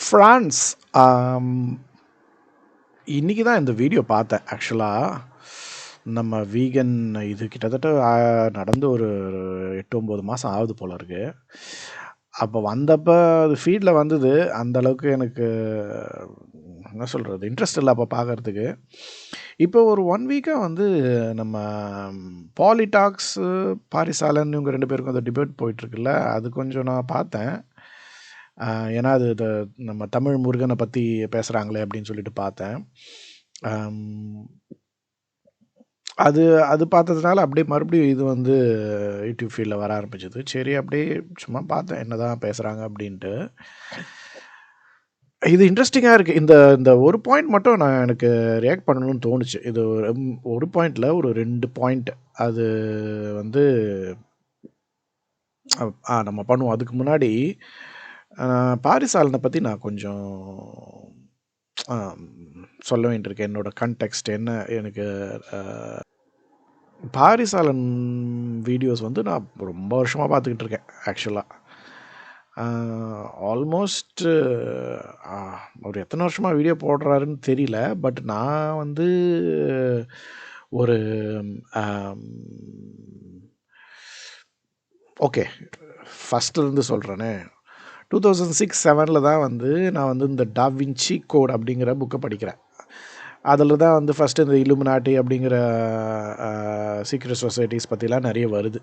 France. ஆம், இன்னைக்கு தான் இந்த வீடியோ பார்த்தேன். ஆக்சுவலாக நம்ம வீகன் இது கிட்டத்தட்ட நடந்து ஒரு 8-9 மாதம் ஆகுது போல இருக்கு. அப்போ வந்தப்போ அது ஃபீல்டில் வந்தது. அந்த அளவுக்கு எனக்கு என்ன சொல்கிறது இன்ட்ரெஸ்ட் இல்லை அப்போ பார்க்கறதுக்கு. இப்போ ஒரு 1 வீக்காக வந்து நம்ம பாலிடாக்ஸு பாரிசாலன் இவங்க 2 பேருக்கும் அந்த டிபேட் போயிட்டுருக்குல்ல, அது கொஞ்சம் நான் பார்த்தேன். ஏன்னா அது நம்ம தமிழ் முருகனை பற்றி பேசுகிறாங்களே அப்படின்னு சொல்லிட்டு பார்த்தேன். அது அது பார்த்ததுனால அப்படியே மறுபடியும் இது வந்து யூடியூப் ஃபீல்டில் வர ஆரம்பிச்சது. சரி அப்படியே சும்மா பார்த்தேன் என்ன தான் பேசுகிறாங்க அப்படின்ட்டு. இது இன்ட்ரெஸ்டிங்காக இருக்குது. இந்த இந்த ஒரு பாயிண்ட் மட்டும் நான் எனக்கு ரியாக்ட் பண்ணணும்னு தோணுச்சு. இது ஒரு பாயிண்டில் ஒரு 2 பாயிண்ட் அது வந்து நம்ம பண்ணுவோம். அதுக்கு முன்னாடி பாரிசாலனை பற்றி நான் கொஞ்சம் சொல்ல வேண்டியிருக்கேன். என்னோட கான்டெக்ஸ்ட் என்ன எனக்கு பாரிசாலன் வீடியோஸ் வந்து நான் ரொம்ப வருஷமாக பார்த்துக்கிட்டு இருக்கேன். ஆக்சுவலாக ஆல்மோஸ்ட் அவர் எத்தனை வருஷமாக வீடியோ போடுறாருன்னு தெரியல. பட் நான் வந்து ஒரு ஓகே ஃபஸ்ட்லேருந்து சொல்கிறேனே 2006-07 தான் வந்து நான் வந்து இந்த டாவின்சி கோட் அப்படிங்கிற புக்கை படிக்கிறேன். அதில் தான் வந்து ஃபஸ்ட்டு இந்த இலுமினாட்டி அப்படிங்கிற சீக்ரெட் சொசைட்டிஸ் பற்றிலாம் நிறைய வருது.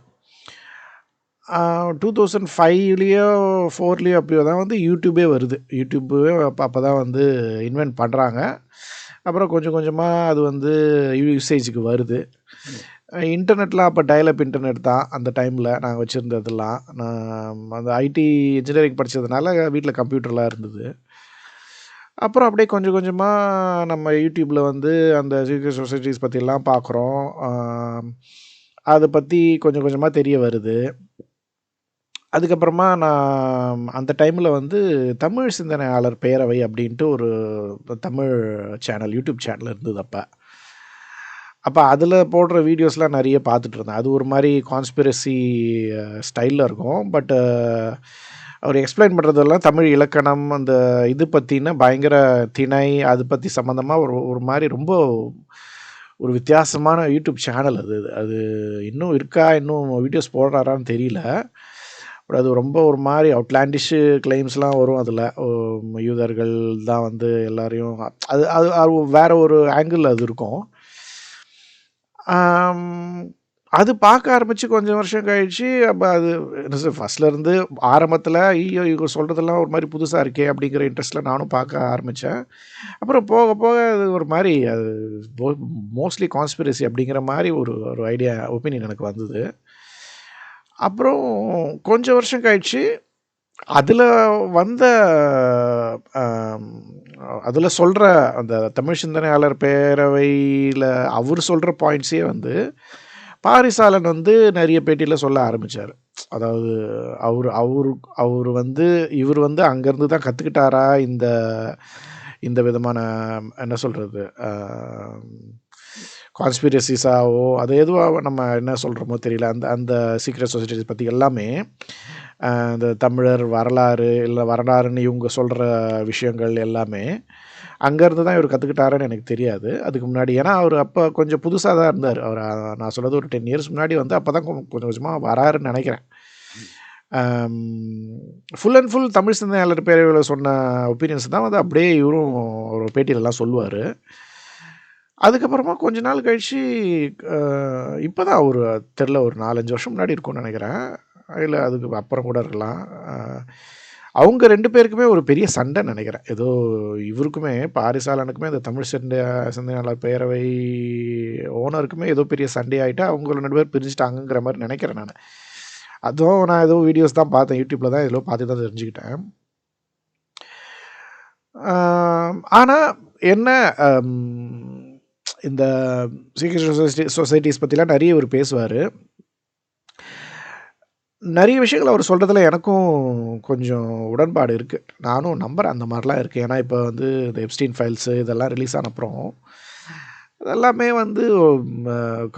2005-லேயோ 2004-லேயோ அப்படியோ தான் வந்து யூடியூபே வருது. யூடியூப்பே அப்போ தான் வந்து இன்வென்ட் பண்ணுறாங்க. அப்புறம் கொஞ்சம் கொஞ்சமாக அது வந்து யூசேஜுக்கு வருது. இன்டர்நெட்லாம் அப்போ டயலப் இன்டர்நெட் தான் அந்த டைமில் நாங்கள் வச்சுருந்ததெல்லாம். நான் அந்த ஐடி இன்ஜினியரிங் படித்ததுனால வீட்டில் கம்ப்யூட்டர்லாம் இருந்தது. அப்புறம் அப்படியே கொஞ்சம் கொஞ்சமாக நம்ம யூடியூப்பில் வந்து அந்த சீக்ரெட் சொசைட்டிஸ் பற்றிலாம் பார்க்குறோம். அதை பற்றி கொஞ்சம் கொஞ்சமாக தெரிய வருது. அதுக்கப்புறமா நான் அந்த டைமில் வந்து தமிழ் சிந்தனையாளர் பேரவை அப்படின்ட்டு ஒரு தமிழ் சேனல் யூடியூப் சேனல் இருந்தது அப்போ அதில் போடுற வீடியோஸ்லாம் நிறைய பார்த்துட்டு இருந்தேன். அது ஒரு மாதிரி கான்ஸ்பிரசி ஸ்டைலில் இருக்கும். பட் அவர் எக்ஸ்பிளைன் பண்ணுறதெல்லாம் தமிழ் இலக்கணம் அந்த இது பற்றின பயங்கர திணை அது பற்றி சம்மந்தமாக ஒரு மாதிரி ரொம்ப ஒரு வித்தியாசமான யூடியூப் சேனல் அது. அது இன்னும் இருக்கா, இன்னும் வீடியோஸ் போடுறாரான்னு தெரியல. பட் அது ரொம்ப ஒரு மாதிரி அவுட்லாண்டிஷு கிளைம்ஸ்லாம் வரும் அதில். யூதர்கள் தான் வந்து எல்லாரையும் அது அது வேறு ஒரு ஆங்கிள் அது இருக்கும். அது பார்க்க ஆரம்பித்து கொஞ்சம் வருஷம் கழிச்சு அப்போ அது என்ன சார் ஃபஸ்ட்லேருந்து ஆரம்பத்தில் ஐயோ இவங்க சொல்கிறதெல்லாம் ஒரு மாதிரி புதுசாக இருக்கே அப்படிங்கிற இன்ட்ரெஸ்ட்டில் நானும் பார்க்க ஆரம்பித்தேன். அப்புறம் போக போக அது ஒரு மாதிரி அது மோஸ்ட்லி கான்ஸ்பிரசி அப்படிங்கிற மாதிரி ஒரு ஒரு ஐடியா ஒப்பீனியன் எனக்கு வந்தது. அப்புறம் கொஞ்சம் வருஷம் கழிச்சு அதில் வந்த அதில் சொல்கிற அந்த தமிழ் சிந்தனையாளர் பேரவையில் அவர் சொல்கிற பாயிண்ட்ஸே வந்து பாரிசாலன் வந்து நிறைய பேட்டியில் சொல்ல ஆரம்பித்தார். அதாவது அவர் வந்து இவர் வந்து அங்கேருந்து தான் கற்றுக்கிட்டாரா இந்த இந்த விதமான என்ன சொல்கிறது கான்ஸ்பிரசிஸாவோ அது எதுவாக நம்ம என்ன சொல்கிறோமோ தெரியல. அந்த அந்த சீக்ரெட் சொசைட்டிஸ் பற்றி எல்லாமே இந்த தமிழர் வரலாறு இல்லை வரலாறுன்னு இவங்க சொல்கிற விஷயங்கள் எல்லாமே அங்கேருந்து தான் இவர் கற்றுக்கிட்டாருன்னு எனக்கு தெரியாது அதுக்கு முன்னாடி. ஏன்னா அவர் அப்போ கொஞ்சம் புதுசாக தான் இருந்தார். அவர் நான் சொல்கிறது ஒரு 10 இயர்ஸ் முன்னாடி வந்து அப்போ தான் கொஞ்சம் கொஞ்சமாக வராருன்னு நினைக்கிறேன். ஃபுல் அண்ட் ஃபுல் தமிழ் சிந்தனையாளர் பேரவையில் சொன்ன ஒப்பீனியன்ஸ் தான் வந்து அப்படியே இவரும் ஒரு பேட்டியிலலாம் சொல்லுவார். அதுக்கப்புறமா கொஞ்ச நாள் கழித்து இப்போ தான் ஒரு தெரில ஒரு 4-5 வருஷம் முன்னாடி இருக்கும்னு நினைக்கிறேன். இல்லை அதுக்கு அப்புறம் கூட இருக்கலாம். அவங்க 2 பேருக்குமே ஒரு பெரிய சண்டை நினைக்கிறேன். ஏதோ இவருக்குமே பாரிசாலனுக்குமே இந்த தமிழ் சிந்தனையாளர் பேரவை ஓனருக்குமே ஏதோ பெரிய சண்டையாகிட்டு அவங்க 2 பேர் பிரிஞ்சுட்டாங்கங்கிற மாதிரி நினைக்கிறேன் நான். அதுவும் நான் ஏதோ வீடியோஸ் தான் பார்த்தேன். யூடியூப்பில் தான் எதுவும் பார்த்து தான் தெரிஞ்சுக்கிட்டேன். ஆனால் என்ன இந்த சீக்ரெட் சொசைட்டிஸ் பற்றிலாம் நிறைய இவர் பேசுவார். நிறைய விஷயங்கள் அவர் சொல்கிறதுல எனக்கும் கொஞ்சம் உடன்பாடு இருக்குது. நானும் நம்புகிறேன் அந்த மாதிரிலாம் இருக்குது. ஏன்னா இப்போ வந்து இந்த எப்ஸ்டீன் ஃபைல்ஸு இதெல்லாம் ரிலீஸ் ஆன அப்புறம் அதெல்லாமே வந்து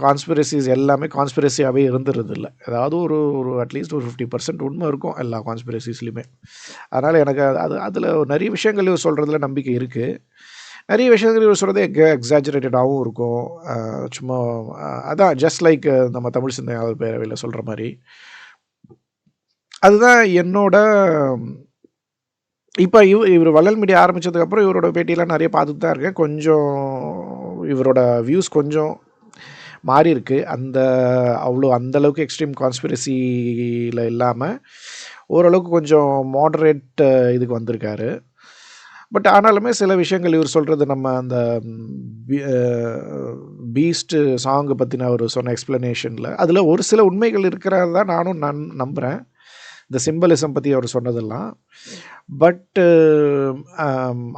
கான்ஸ்பிரசிஸ் எல்லாமே கான்ஸ்பிரசியாகவே இருந்துருதில்ல. ஏதாவது ஒரு ஒரு அட்லீஸ்ட் ஒரு 50% உண்மை இருக்கும் எல்லா கான்ஸ்பிரசிஸ்லையுமே. அதனால் எனக்கு அதில் நிறைய விஷயங்கள் இவர் சொல்கிறதுல நம்பிக்கை இருக்குது. நிறைய விஷயங்கள் இவர் சொல்கிறது எக்ஸாஜரேட்டடாகவும் இருக்கும். சும்மா அதான் ஜஸ்ட் லைக் நம்ம தமிழ் சிந்தனையாளர் பேரவையில் சொல்கிற மாதிரி. அதுதான் என்னோட இப்போ இவர் வள்ளல் மீடியா ஆரம்பித்ததுக்கப்புறம் இவரோட பேட்டியெல்லாம் நிறைய பார்த்துட்டு தான் இருக்கேன். கொஞ்சம் இவரோட வியூஸ் கொஞ்சம் மாறி இருக்குது. அந்தளவுக்கு எக்ஸ்ட்ரீம் கான்ஸ்பிரசியில் இல்லாமல் ஓரளவுக்கு கொஞ்சம் மாடரேட் இதுக்கு வந்திருக்காரு. பட் ஆனாலுமே சில விஷயங்கள் இவர் சொல்கிறது நம்ம அந்த பீஸ்ட்டு சாங்கு பற்றின அவர் சொன்ன எக்ஸ்ப்ளனேஷனில் அதில் ஒரு சில உண்மைகள் இருக்கிறதா நானும் நம்புகிறேன். இந்த சிம்பலிசம் பற்றி அவர் சொன்னதெல்லாம். பட்டு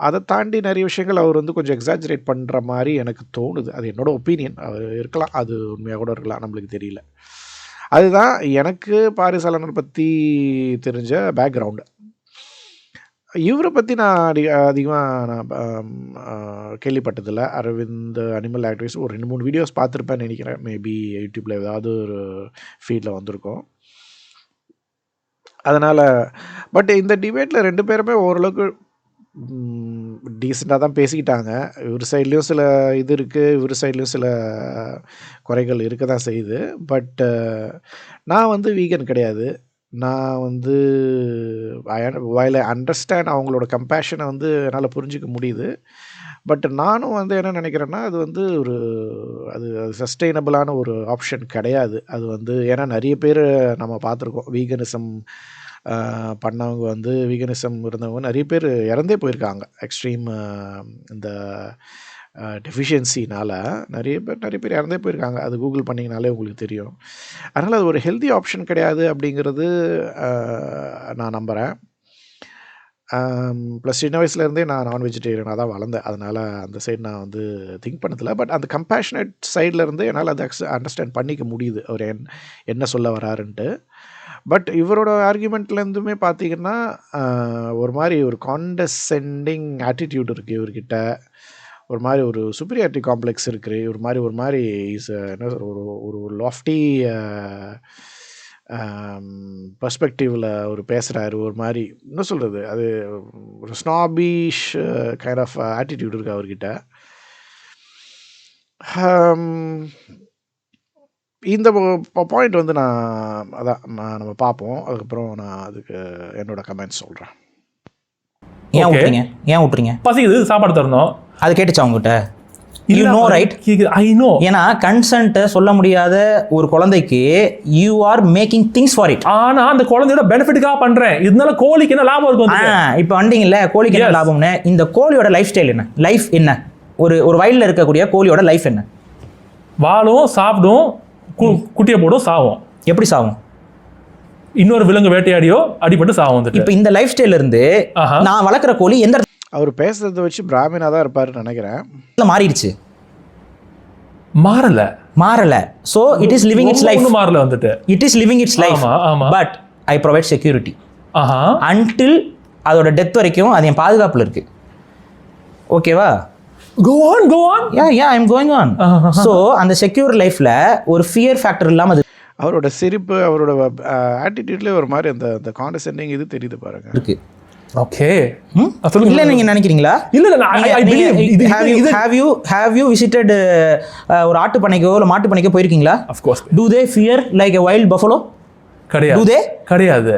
அதை தாண்டி நிறைய விஷயங்கள் அவர் வந்து கொஞ்சம் எக்ஸாஜரேட் பண்ணுற மாதிரி எனக்கு தோணுது. அது என்னோடய ஒப்பீனியன். அது இருக்கலாம், அது உண்மையாக கூட இருக்கலாம், நம்மளுக்கு தெரியல. அதுதான் எனக்கு பாரிசாலனை பற்றி தெரிஞ்ச பேக்ரவுண்டு. இவரை பற்றி நான் அதிகமாக நான் கேள்விப்பட்டதில்லை. அரவிந்த் அனிமல் ஆக்டிவிஸ்ட் ஒரு 2-3 வீடியோஸ் பார்த்துருப்பேன்னு நினைக்கிறேன். மேபி யூடியூப்பில் ஏதாவது ஒரு ஃபீல்டில் வந்திருக்கும். அதனால் பட் இந்த டிபேட்டில் 2 பேருமே ஓரளவுக்கு டீசெண்டாக தான் பேசிக்கிட்டாங்க. இவர் சைட்லேயும் சில இது இருக்குது, இவர் சைட்லேயும் சில குறைகள் இருக்க தான் செய்யுது. பட் நான் வந்து வீகன் கிடையாது. நான் வந்து வைல் ஐ அண்டர்ஸ்டாண்ட் அவங்களோட கம்பேஷனை வந்து என்னால் புரிஞ்சிக்க முடியுது. பட் நானும் வந்து என்ன நினைக்கிறேன்னா, அது வந்து அது சஸ்டெயினபிளான ஒரு ஆப்ஷன் கிடையாது. அது வந்து ஏன்னா நிறைய பேர் நம்ம பார்த்துருக்கோம். வீகனிசம் பண்ணவங்க வந்து வீகனிசம் இருந்தவங்க நிறைய பேர் இறந்தே போயிருக்காங்க. எக்ஸ்ட்ரீம் இந்த டெஃபிஷியன்சினால் நிறைய பேர் இறந்தே போயிருக்காங்க. அது கூகுள் பண்ணிங்கனாலே உங்களுக்கு தெரியும். அதனால் அது ஒரு ஹெல்தி ஆப்ஷன் கிடையாது அப்படிங்கிறது நான் நம்புகிறேன். ப்ளஸ் சின்ன வயசுலேருந்தே நான் நான் வெஜிடேரியனாக தான் வளர்ந்தேன். அதனால் அந்த சைடு நான் வந்து திங்க் பண்ணதில்லை. பட் அந்த கம்பேஷனேட் சைட்லேருந்து என்னால் அதை அண்டர்ஸ்டாண்ட் பண்ணிக்க முடியுது அவர் என்ன சொல்ல வராருன்ட்டு. பட் இவரோட ஆர்கியூமெண்ட்லேருந்துமே பார்த்தீங்கன்னா ஒரு மாதிரி ஒரு காண்டசெண்டிங் ஆட்டிடியூட் இருக்குது இவர்கிட்ட. ஒரு மாதிரி ஒரு சுப்பீரியாரிட்டி காம்ப்ளெக்ஸ் இருக்குது. ஒரு மாதிரி இஸ் என்ன ஒரு லாஃப்டி பர்ஸ்பெக்டிவில் அவர் பேசுகிறாரு. ஒரு மாதிரி என்ன சொல்கிறது, அது ஒரு ஸ்னாபிஷ் கைண்ட் ஆஃப் ஆட்டிடியூட் இருக்குது அவர்கிட்ட. இந்த பாயிண்ட் வந்து நம்ம பார்ப்போம். அதுக்கப்புறம் நான் அதுக்கு என்னோட கமெண்ட்ஸ் சொல்கிறேன். ஏன் விட்டுறீங்க? பசிக்குது, சாப்பாடு தரணும். அது கேட்டுச்சா உங்ககிட்ட? You know right? I know. ஏன்னா கன்சென்ட்டை சொல்ல முடியாத ஒரு குழந்தைக்கு you are making things for it. ஆனா அந்த குழந்தையோட பெனிஃபிட்டுக்காக பண்றேன். இதனால கோழிக்கு என்ன லாபம் இருக்கும்? இப்போ வந்தீங்கல்ல, கோழிக்கு என்ன லாபம்னு. இந்த கோழியோட லைஃப் ஸ்டைல் என்ன? லைஃப் என்ன? ஒரு வயலில் இருக்கக்கூடிய கோழியோட லைஃப் என்ன? வாழும், சாப்பிடும், குட்டியை போடும், சாவும். எப்படி சாவும்? இன்னொரு விலங்கு வேட்டையாடியோ அடிபட்டு சாவும். இப்போ இந்த லைஃப் ஸ்டைல இருந்து நான் வளர்க்குற கோழி எந்த அவர் பேசுறதை வச்சு பிராமினாக தான் இருப்பாருன்னு நினைக்கிறேன். மாறிடுச்சு? மாறல. So it is living its life. மாறல வந்துட்டு. It is living its life. But I provide security. Until அதோட டெத் வரைக்கும் அது என் பாதுகாப்புல இருக்கு. ஓகேவா? Go on. Yeah, I'm going on. So அந்த செக்யூர் லைஃப்ல ஒரு ஃபியர் ஃபேக்டர் இல்லாம அது அவரோட சிரிப்பு, அவரோட ஆட்டிடியூட்ல ஒரு மாதிரி அந்த காண்டசெண்டிங் இது தெரியுது பாருங்க இருக்கு. ஓகே. இல்ல நீங்க நினைக்கிறீங்களா? இல்ல I believe. Have you visited ஒரு ஆட்டு பண்ணைக்கோ இல்ல மாட்டு பண்ணைக்கோ போயிருக்கீங்களா? Of course. Do they fear like a wild buffalo? கிடையாது.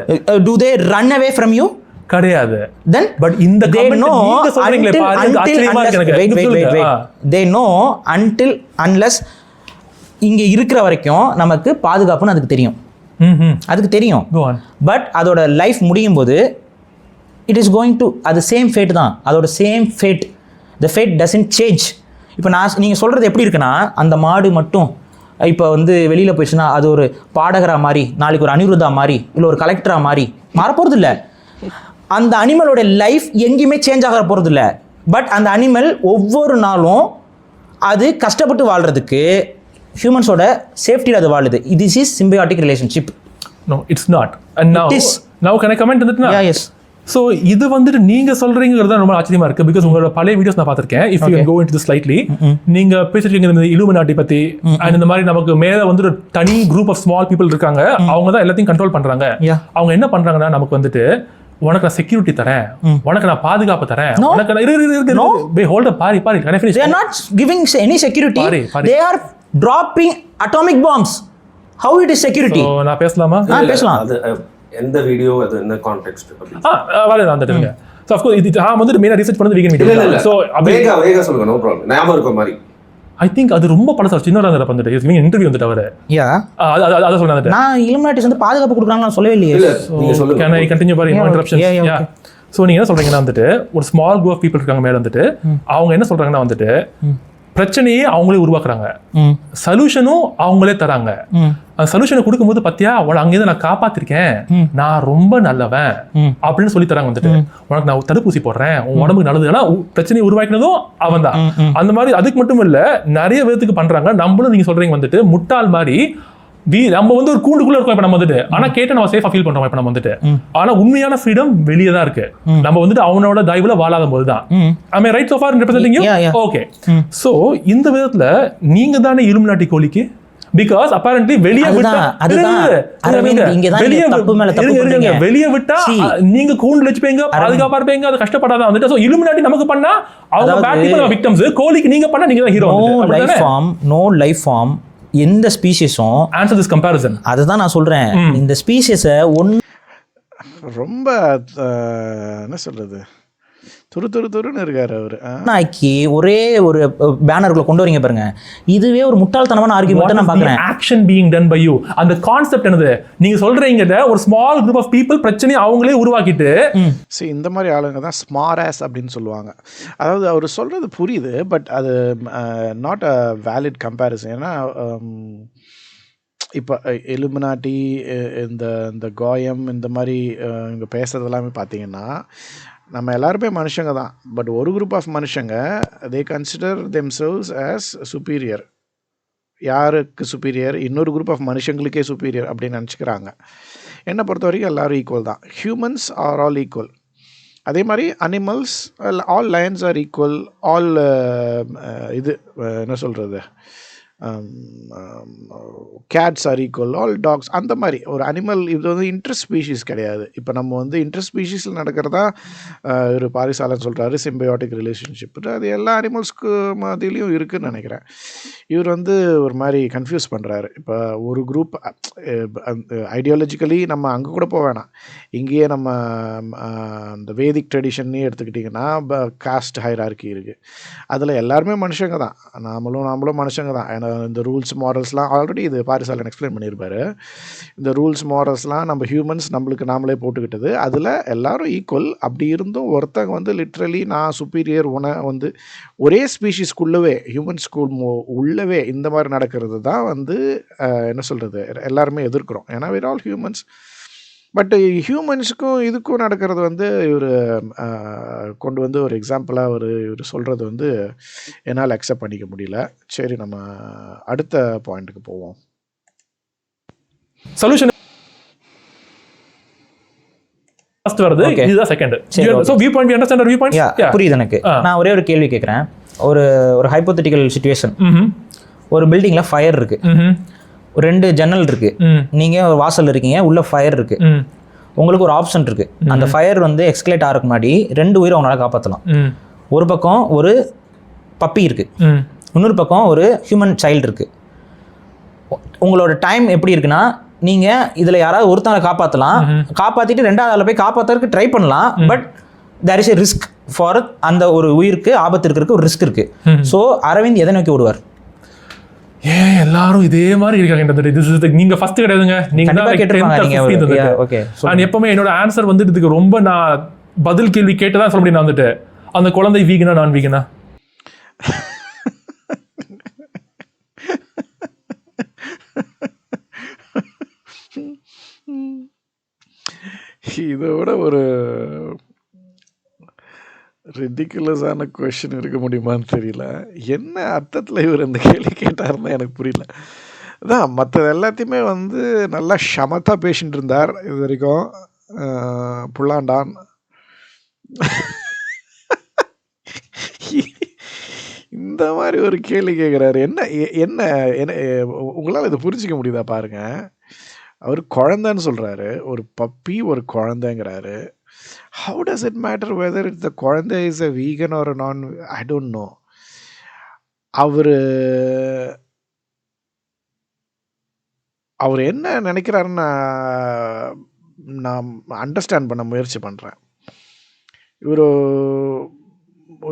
Do they run away from you? கிடையாது. Then but இந்த கமெண்ட் நீங்க சொல்றீங்களே பாருங்க, ஆச்சரியமா இருக்கு எனக்கு. Wait. They know unless இங்க இருக்கிற வரைக்கும் நமக்கு பாதுகாப்புன்னு அதுக்கு தெரியும். பட் அதோட லைஃப் முடியும் போது இட் இஸ் கோயிங் டு அது சேம் ஃபேட் தான். அதோட same fate. The fate doesn't change. இப்போ நீங்கள் சொல்கிறது எப்படி இருக்குன்னா, அந்த மாடு மட்டும் இப்போ வந்து வெளியில் போயிடுச்சுன்னா அது ஒரு பாடகராக மாதிரி, நாளைக்கு ஒரு அனிருத்தா மாதிரி, இல்லை ஒரு கலெக்டராக மாதிரி மாறப்போகிறது இல்லை. அந்த அனிமலோட லைஃப் எங்கேயுமே சேஞ்ச் ஆக போகிறது இல்லை. பட் அந்த அனிமல் ஒவ்வொரு நாளும் அது கஷ்டப்பட்டு வாழ்கிறதுக்கு ஹியூமன்ஸோட சேஃப்டியில் அது வாழுது. This is symbiotic relationship. No, it's not. And now can I comment on that now? Yeah, yes. So இது வந்துட்டு நீங்க சொல்றீங்கிறது ரொம்ப ஆச்சரியமா இருக்கு. பிகாஸ் உங்களோட பழைய வீடியோஸ் நான் பார்த்திருக்கேன். If you go into slightly, நீங்க பேசிருக்கீங்க இந்த இலுமினாட்டி பத்தி அண்ட் இந்த மாதிரி நமக்கு மேல வந்து ஒரு தனி குரூப் ஆஃப் ஸ்மால் பீப்புள் இருக்காங்க, அவங்க தான் எல்லாத்தையும் கண்ட்ரோல் பண்றாங்க. அவங்க என்ன பண்றாங்கன்னா நமக்கு வந்துட்டு உனக்கு நான் செக்யூரிட்டி தரேன், உனக்கு நான் பாதுகாப்பு தரேன், உனக்கு நான் hold Paari Paari can I finish? They are not giving any security. They are dropping atomic bombs. How it is security? So நான் பேசலாமா? பேசலாம். எந்த வீடியோ அது என்ன கான்டெக்ஸ்ட் பத்தி வரல வந்துட்டுங்க. சோ ஆஃப் கோர்ஸ் இது நான் வந்து மெயினா ரிசர்ச் பண்ணது வீகன் மீடியா. சோ வேகா சொல்லுங்க, நோ ப்ராப்ளம். ஞாபகம் இருக்க மாதிரி ஐ திங்க் அது ரொம்ப பழசா சின்னதா வந்துட்டு இவங்க இன்டர்வியூ வந்துட்டு அவரு அத சொல்றாங்க. நான் இலுமினாட்டிஸ் வந்து பாதுகாப்பு கொடுக்குறாங்க நான் சொல்லவே இல்லையே. நீங்க சொல்லுங்க. Can I continue Paari? No interruption. Yeah. So நீங்க என்ன சொல்றீங்கன்னா வந்துட்டு ஒரு ஸ்மால் குரூப் ஆஃப் பீப்புள் இருக்காங்க மேல வந்துட்டு, அவங்க என்ன சொல்றாங்கன்னா வந்துட்டு பிரச்சனையே அவங்களே உருவாக்குறாங்க, சொல்யூஷனும் அவங்களே தராங்க. அந்த சொல்யூஷனை கொடுக்கும்போது பத்தியா அங்கேருந்து நான் காப்பாத்திருக்கேன், நான் ரொம்ப நல்லவன் அப்படின்னு சொல்லி தராங்க வந்துட்டு. உனக்கு நான் தடுப்பூசி போடுறேன், உன் உடம்புக்கு நல்லது. ஆனா பிரச்சனையை உருவாக்கினதும் அவன் தான். அந்த மாதிரி அதுக்கு மட்டும் இல்ல நிறைய விதத்துக்கு பண்றாங்க. நம்மளும் நீங்க சொல்றீங்க வந்துட்டு முட்டாள் மாதிரி நம்ம வந்து ஒரு கூண்டுக்குள்ள இருக்கோம் இப்ப நம்ம வந்துட்டு. ஆனா கேட்டு நம்ம சேஃபா ஃபீல் பண்றோம் இப்ப நம்ம வந்துட்டு. ஆனா உண்மையான ஃப்ரீடம் வெளியே தான் இருக்கு. நம்ம வந்துட்டு அவனோட தயவுல வாழாத போதுதான். I mean right so far representing you. Okay. So இந்த விதத்துல நீங்க தானே இலுமினாட்டி கோலிக்கு. பிகாஸ் அப்பரண்ட்லி வெளியே விட்டா வெளியே விட்டா நீங்க கூண்டுல வச்சுப்பீங்க, பாதுகாப்பா இருப்பீங்க, அது கஷ்டப்படாதான் வந்துட்டு. சோ இலுமினாட்டி நமக்கு பண்ணா அவங்க பேட் பீப்பிள் விக்டிம்ஸ், கோலிக்கு நீங்க பண்ணா நீங்க தான் ஹீரோ. நோ லைஃப் ஃபார்ம் எந்த ஸ்பீஷிஸும் ஆன்சர் திஸ் கம்பேரிசன். அதுதான் நான் சொல்றேன். இந்த ஸ்பீஷிஸை ரொம்ப என்ன சொல்றது துருன்னு இருக்காரு அவரு. நாய்க்கு ஒரே ஒரு பேனருக்குள்ள கொண்டு வரீங்க பாருங்க, இதுவே ஒரு முட்டாள்தனமான ஆர்குமெண்ட் நான் பார்க்கறேன். Action being done by you. அந்த கான்செப்ட் என்னது நீங்க சொல்றீங்க, ஒரு ஸ்மால் குரூப் ஆஃப் பீப்புள் பிரச்சனையை அவங்களே உருவாக்கிட்டு இந்த மாதிரி ஆளுங்க தான் ஸ்மார்ட் ஆஸ் அப்படின்னு சொல்லுவாங்க. அதாவது அவர் சொல்றது புரியுது, பட் அது நாட் அ வேலிட் கம்பேரிசன். ஏன்னா இப்போ இலுமினாட்டி இந்த கோயம் இந்த மாதிரி இங்கே பேசுறது எல்லாமே பார்த்தீங்கன்னா நம்ம எல்லாருமே மனுஷங்க தான். பட் ஒரு குரூப் ஆஃப் மனுஷங்க they consider themselves as superior. யாருக்கு சுப்பீரியர்? இன்னொரு குரூப் ஆஃப் மனுஷங்களுக்கே சுப்பீரியர் அப்படின்னு நினச்சிக்கிறாங்க. என்னை பொறுத்த வரைக்கும் எல்லோரும் ஈக்குவல் தான். Humans are all equal. அதே மாதிரி animals, all lions are equal. All இது என்ன சொல்கிறது, cats are equal, all dogs. அந்த மாதிரி ஒரு அனிமல் இது வந்து இன்ட்ரெஸ்ட் ஸ்பீஷீஸ் கிடையாது. இப்போ நம்ம வந்து இன்ட்ரெஸ்ட் ஸ்பீஷீஸில் நடக்கிறதா ஒரு பாரிசாலன் சொல்கிறாரு சிம்பியோட்டிக் ரிலேஷன்ஷிப். அது எல்லா அனிமல்ஸ்க்கு மத்தியிலையும் இருக்குதுன்னு நினைக்கிறேன். இவர் வந்து ஒரு மாதிரி கன்ஃபியூஸ் பண்ணுறாரு. இப்போ ஒரு குரூப் ஐடியாலஜிக்கலி நம்ம அங்கே கூட போக வேணாம், இங்கேயே நம்ம அந்த வேதிக் ட்ரெடிஷன்னே எடுத்துக்கிட்டிங்கன்னா காஸ்ட் ஹைரார்கி இருக்குது. அதில் எல்லாருமே மனுஷங்க தான், நாமளும் மனுஷங்க தான். ஏன்னா இந்த ரூல்ஸ் மாரல்ஸ்லாம் ஆல்ரெடி இது பாரிசாலன் எக்ஸ்பிளைன் பண்ணியிருப்பாரு. இந்த ரூல்ஸ் மாரல்ஸ்லாம் நம்ம ஹியூமன்ஸ் நம்மளுக்கு நாமளே போட்டுக்கிட்டது. அதில் எல்லாரும் ஈக்குவல். அப்படி இருந்தும் ஒருத்தங்க வந்து லிட்ரலி நான் சுப்பீரியர் வந்து ஒரே ஸ்பீஷீஸ்க்குள்ளவே ஹியூமன் ஸ்கூல் உள்ளவே இந்த மாதிரி நடக்கிறது தான் வந்து என்ன சொல்கிறது எல்லாருமே எதிர்க்கிறோம். ஏன்னா we're all ஹியூமன்ஸ். பட் ஹியூமன்ஸுக்கும் இதுக்கும் நடக்கிறது வந்து இவர் கொண்டு வந்து ஒரு எக்ஸாம்பிளாக இவர் சொல்கிறது வந்து என்னால் அக்செப்ட் பண்ணிக்க முடியல. சரி, நம்ம அடுத்த பாயிண்ட்டுக்கு போவோம். சொல்யூஷன் ஃபர்ஸ்ட் வருது, இதுதான் second. So view point, we understand view point. புரியுது எனக்கு. நான் ஒரே ஒரு கேள்வி கேட்குறேன். ஒரு ஹைப்போதெட்டிக்கல் சிச்சுவேஷன். ஒரு பில்டிங்கில் ஃபயர் இருக்கு, 2 ஜன்னல் இருக்கு, நீங்கள் ஒரு வாசல் இருக்கீங்க, உள்ள ஃபயர் இருக்கு. உங்களுக்கு ஒரு ஆப்ஷன் இருக்கு. அந்த ஃபயர் வந்து எக்ஸ்கலேட் ஆகிறதுக்கு முன்னாடி 2 உயிரை உங்களால் காப்பாற்றலாம். ஒரு பக்கம் ஒரு பப்பி இருக்கு, இன்னொரு பக்கம் ஒரு ஹியூமன் சைல்டு இருக்கு. உங்களோட டைம் எப்படி இருக்குன்னா, நீங்கள் இதில் யாராவது ஒருத்தவங்களை காப்பாற்றலாம், காப்பாற்றிட்டு 2வது ஆளை போய் காப்பாற்றுறதுக்கு ட்ரை பண்ணலாம். But there is a risk for அந்த ஒரு உயிருக்கு ஆபத்து இருக்கிறதுக்கு ஒரு ரிஸ்க் இருக்கு. ஸோ அரவிந்த் எதை நோக்கி ஓடுவார்? ஏன் எல்லாரும் இதே மாதிரி இருக்காங்க? நீங்க ஃபர்ஸ்ட் கிடையாதுங்க, நீங்க எப்பவுமே என்னோட ஆன்சர் வந்து இதுக்கு ரொம்ப நான் பதில் கேள்வி கேட்டுதான் சொல்ல முடியும். நான் வந்துட்டு அந்த குழந்தை வீகனா நான் வீகனா? இதோட ஒரு ரிடிகுலஸான கொஷின் இருக்க முடியுமான்னு தெரியல. என்ன அர்த்தத்தில் இவர் இந்த கேள்வி கேட்டாருன்னு எனக்கு புரியல. அதான் மற்ற எல்லாத்தையுமே வந்து நல்லா ஷமத்தாக பேசிகிட்டு இருந்தார் இது வரைக்கும். புல்லாண்டான் இந்த மாதிரி ஒரு கேள்வி கேட்குறாரு. என்ன என்ன என்ன உங்களால் இதை புரிஞ்சிக்க முடியுதா பாருங்க. அவர் குழந்தைன்னு சொல்கிறாரு, ஒரு பப்பி ஒரு குழந்தைங்கிறாரு. How does it matter whether it the குழந்தை இஸ் அ வீகன் ஆர் நான்? I don't know. அவர் அவர் என்ன நினைக்கிறாருன்னு நான் அண்டர்ஸ்டாண்ட் பண்ண முயற்சி பண்ணுறேன். இவர்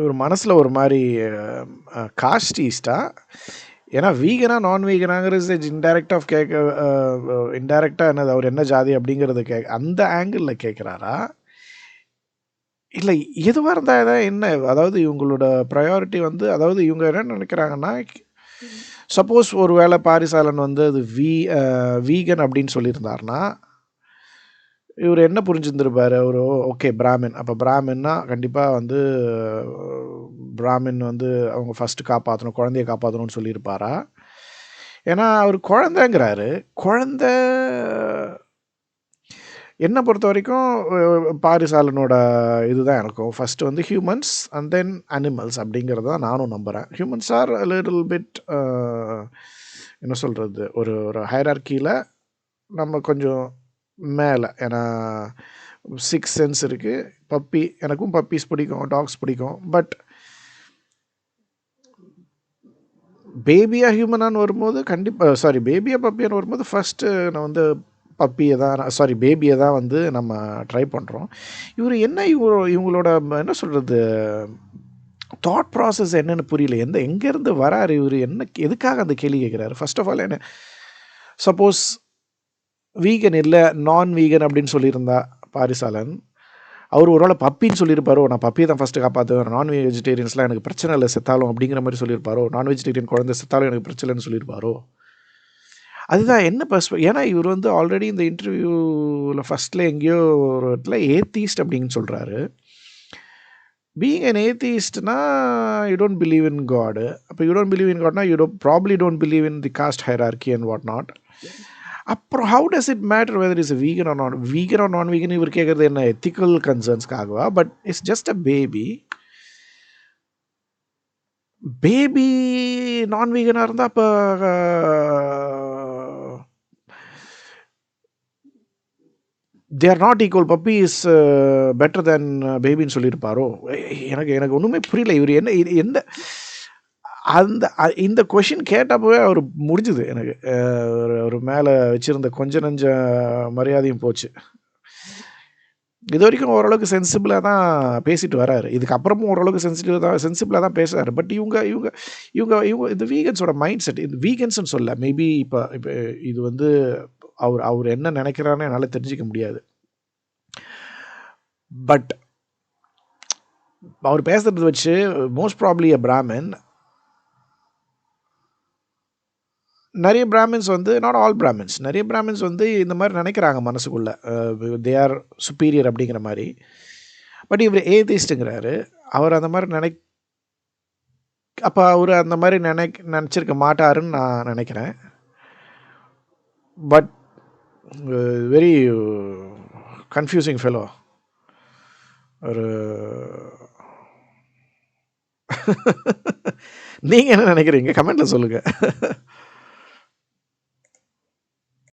ஒரு மனசில் ஒரு மாதிரி காஸ்டீஸ்டா. ஏன்னா வீகனா நான் வீகனாங்கிறது இன்டைரக்ட் ஆஃப் இன்டைரக்டாக என்னது, அவர் என்ன ஜாதி அப்படிங்கிறத அந்த ஆங்கிளில் கேட்குறாரா, இல்லை எதுவாக இருந்தால் தான் என்ன? அதாவது இவங்களோட ப்ரையாரிட்டி வந்து, அதாவது இவங்க என்ன நினைக்கிறாங்கன்னா, சப்போஸ் ஒரு வேளை பாரிசாலன் வந்து அது வீகன் அப்படின்னு சொல்லியிருந்தாருன்னா, இவர் என்ன புரிஞ்சுருந்துருப்பார், அவர் ஓகே பிராமின், அப்போ பிராமின்னா கண்டிப்பாக வந்து பிராமின் வந்து அவங்க ஃபஸ்ட்டு காப்பாற்றணும், குழந்தைய காப்பாற்றணும்னு சொல்லியிருப்பாரா? ஏன்னா அவர் குழந்தைங்கிறாரு. குழந்தை என்னை பொறுத்த வரைக்கும் பாரிசாலனோட இதுதான் எனக்கும் ஃபஸ்ட்டு வந்து ஹியூமன்ஸ் அண்ட் தென் அனிமல்ஸ் அப்படிங்கிறது தான் நானும் நம்புகிறேன். ஹியூமன்ஸ் ஆர் லிட்டில் பிட் என்ன சொல்கிறது, ஒரு ஒரு ஹைரார்க்கியில் நம்ம கொஞ்சம் மேலே. ஏன்னா 6 சென்ஸ் இருக்குது. பப்பி, எனக்கும் பப்பீஸ் பிடிக்கும், டாக்ஸ் பிடிக்கும். பட் பேபியாக ஹியூமனான்னு வரும்போது கண்டிப்பாக பேபியாக பப்பியான்னு வரும்போது ஃபஸ்ட்டு நான் வந்து பப்பியை தான் பேபியை தான் வந்து நம்ம ட்ரை பண்ணுறோம். இவர் என்ன இவங்களோட என்ன சொல்கிறது தாட் ப்ராசஸ் என்னென்னு புரியல. எங்கேருந்து வராரு இவர், என்ன எதுக்காக அந்த கேள்வி கேட்குறாரு? ஃபர்ஸ்ட் ஆஃப் ஆல் என்ன, சப்போஸ் வீகன் இல்லை நான் வீகன் அப்படின்னு சொல்லியிருந்தா பாரிசாலன், அவர் ஒரு வேளை பப்பின்னு சொல்லியிருப்பாரோ, நான் பப்பியை தான் ஃபஸ்ட்டு காப்பாற்றுவேன், நான் வெஜிடேரியன்ஸ்லாம் எனக்கு பிரச்சனை இல்லை செத்தாலும் அப்படிங்கிற மாதிரி சொல்லியிருப்பாரோ, நான் வெஜிடேரியன் குழந்தை செத்தாலும் எனக்கு பிரச்சனை இல்லைன்னு சொல்லியிருப்பாரோ. அதுதான் என்ன ஏன்னா இவர் வந்து ஆல்ரெடி இந்த இன்டர்வியூவில் ஃபஸ்ட்டில் எங்கேயோ ஒரு இடத்துல ஏத்தீஸ்ட் அப்படின்னு சொல்கிறாரு. பீயிங் அன் ஏத்தீஸ்ட்னா you don't believe in God. அப்போ யூ டோன்ட் பிலீவ் இன் காட்னா you probably don't believe in the caste hierarchy and what not. அப்புறம் how does it matter whether is vegan or non vegan இவர் கேட்குறது என்ன ethical கன்சர்ன்ஸ்க்காகவா? But it's just a baby. Baby நான் வீகனாக இருந்தால் அப்போ they are not equal, puppy is better than பேபின்னு சொல்லியிருப்பாரோ? எனக்கு ஒன்றுமே புரியல. இவர் எந்த இந்த கொஷின் கேட்டப்போவே அவர் முடிஞ்சுது எனக்கு. ஒரு மேலே வச்சுருந்த கொஞ்ச நஞ்ச மரியாதையும் போச்சு. இது வரைக்கும் ஓரளவுக்கு சென்சிபிளாக தான் பேசிட்டு வராரு. இதுக்கப்புறமும் ஓரளவுக்கு சென்சிபிளாக தான் பேசுகிறாரு. பட் இவங்க இவங்க இவங்க இவங்க இந்த வீகன்ஸோட மைண்ட் செட், இந்த வீகன்ஸ்ன்னு சொல்ல, மேபி இப்போ இது வந்து அவர் என்ன நினைக்கிறாருன்னு என்னால் தெரிஞ்சிக்க முடியாது. பட் அவர் பேசுறது வச்சு மோஸ்ட் ப்ராப்ளி அ பிராமின். நிறைய பிராமின்ஸ் வந்து, நாட் ஆல் பிராமின்ஸ், நிறைய பிராமின்ஸ் வந்து இந்த மாதிரி நினைக்கிறாங்க மனசுக்குள்ளே, தே ஆர் சுப்பீரியர் அப்படிங்கிற மாதிரி. பட் இவர் ஏதிஸ்ட்டுங்கிறாரு. அவர் அந்த மாதிரி அப்போ அவர் அந்த மாதிரி நினச்சிருக்க மாட்டாருன்னு நான் நினைக்கிறேன். But very confusing fellow. ஒரு நீங்கள் என்ன நினைக்கிறீங்க? கமெண்ட்டில் சொல்லுங்கள்.